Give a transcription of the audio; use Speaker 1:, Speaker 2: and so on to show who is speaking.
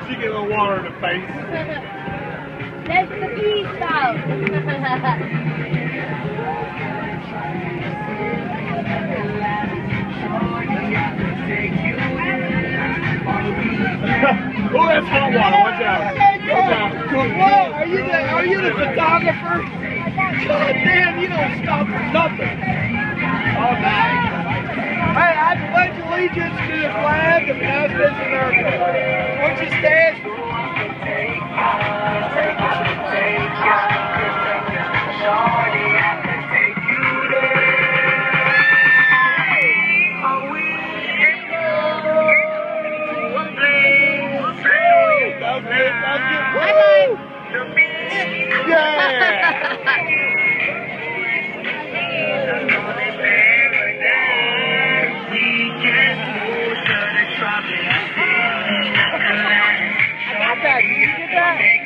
Speaker 1: She get a little water in the face.
Speaker 2: That's the peace out.
Speaker 1: Oh, that's hot water. Watch out. Watch out.
Speaker 3: Whoa, are you the photographer? God damn, you don't stop for nothing. Oh, nice. Hey, I pledge allegiance to the flag of the United States of America, which is stands for. I got that. Did you get that?